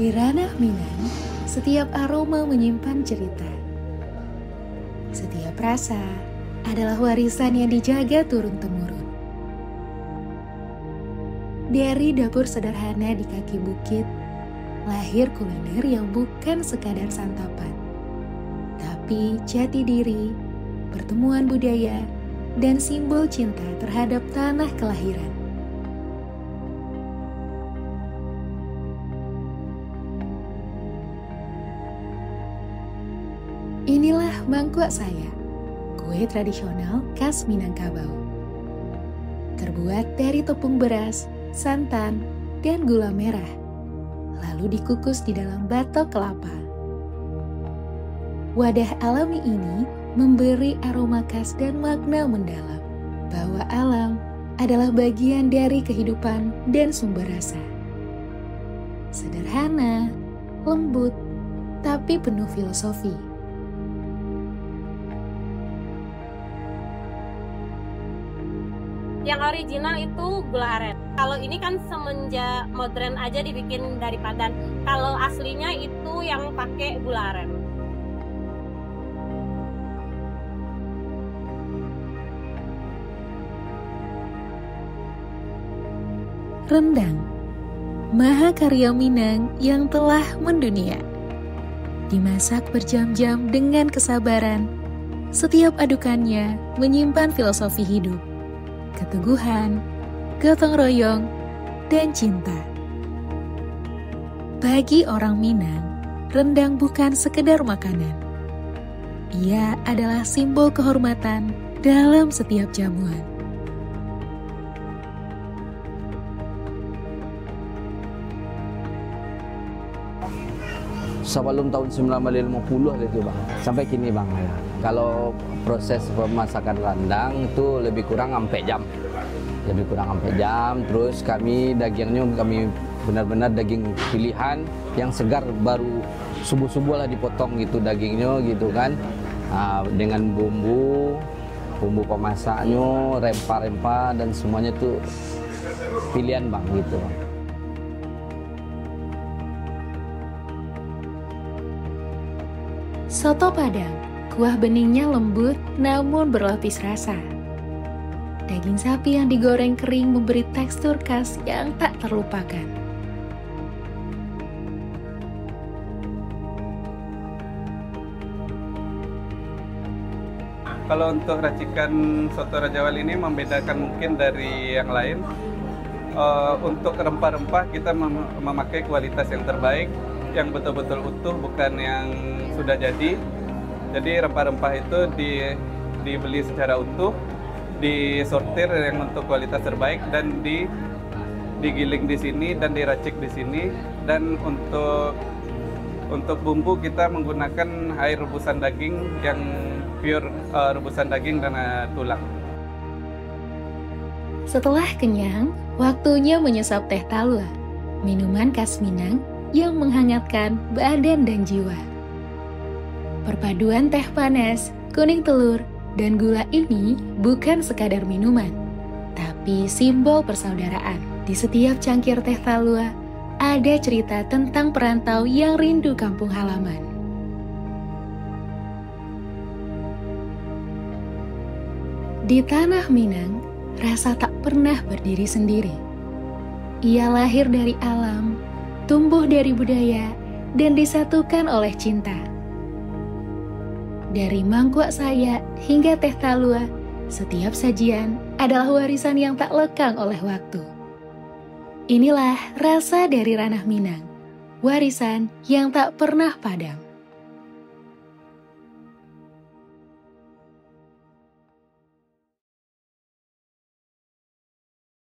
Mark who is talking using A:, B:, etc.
A: Di ranah Minang, setiap aroma menyimpan cerita. Setiap rasa adalah warisan yang dijaga turun-temurun. Dari dapur sederhana di kaki bukit, lahir kuliner yang bukan sekadar santapan, tapi jati diri, pertemuan budaya, dan simbol cinta terhadap tanah kelahiran. Inilah mangkok saya, kue tradisional khas Minangkabau. Terbuat dari tepung beras, santan, dan gula merah, lalu dikukus di dalam batok kelapa. Wadah alami ini memberi aroma khas dan makna mendalam bahwa alam adalah bagian dari kehidupan dan sumber rasa. Sederhana, lembut, tapi penuh filosofi.
B: Yang original itu gula aren. Kalau ini kan semenjak modern aja dibikin dari padan. Kalau aslinya itu yang pakai gula aren.
A: Rendang, mahakarya Minang yang telah mendunia. Dimasak berjam-jam dengan kesabaran, setiap adukannya menyimpan filosofi hidup, keteguhan, gotong royong, dan cinta. Bagi orang Minang, rendang bukan sekedar makanan. Ia adalah simbol kehormatan dalam setiap jamuan.
C: Sebelum tahun 1950 itu bang, sampai kini bang ya. Kalau proses pemasakan rendang itu lebih kurang sampai jam, Terus dagingnya kami benar-benar daging pilihan yang segar, baru subuh-subuh lah dipotong gitu dagingnya gitu kan, dengan bumbu pemasaknya, rempah-rempah dan semuanya tuh pilihan bang gitu bang.
A: Soto Padang, kuah beningnya lembut namun berlapis rasa. Daging sapi yang digoreng kering memberi tekstur khas yang tak terlupakan.
D: Kalau untuk racikan soto Raja Wali ini membedakan mungkin dari yang lain. Untuk rempah-rempah kita memakai kualitas yang terbaik, yang betul-betul utuh, bukan yang sudah jadi. Jadi rempah-rempah itu dibeli secara utuh, disortir yang untuk kualitas terbaik dan digiling di sini dan diracik di sini. Dan untuk bumbu kita menggunakan air rebusan daging yang pure, rebusan daging dan tulang.
A: Setelah kenyang, waktunya menyesap teh talua, minuman khas Minang yang menghangatkan badan dan jiwa. Perpaduan teh panas, kuning telur, dan gula ini bukan sekadar minuman, tapi simbol persaudaraan. Di setiap cangkir teh talua, ada cerita tentang perantau yang rindu kampung halaman. Di tanah Minang, rasa tak pernah berdiri sendiri. Ia lahir dari alam, tumbuh dari budaya, dan disatukan oleh cinta. Dari mangkuk saya hingga teh talua, setiap sajian adalah warisan yang tak lekang oleh waktu. Inilah rasa dari ranah Minang, warisan yang tak pernah padam.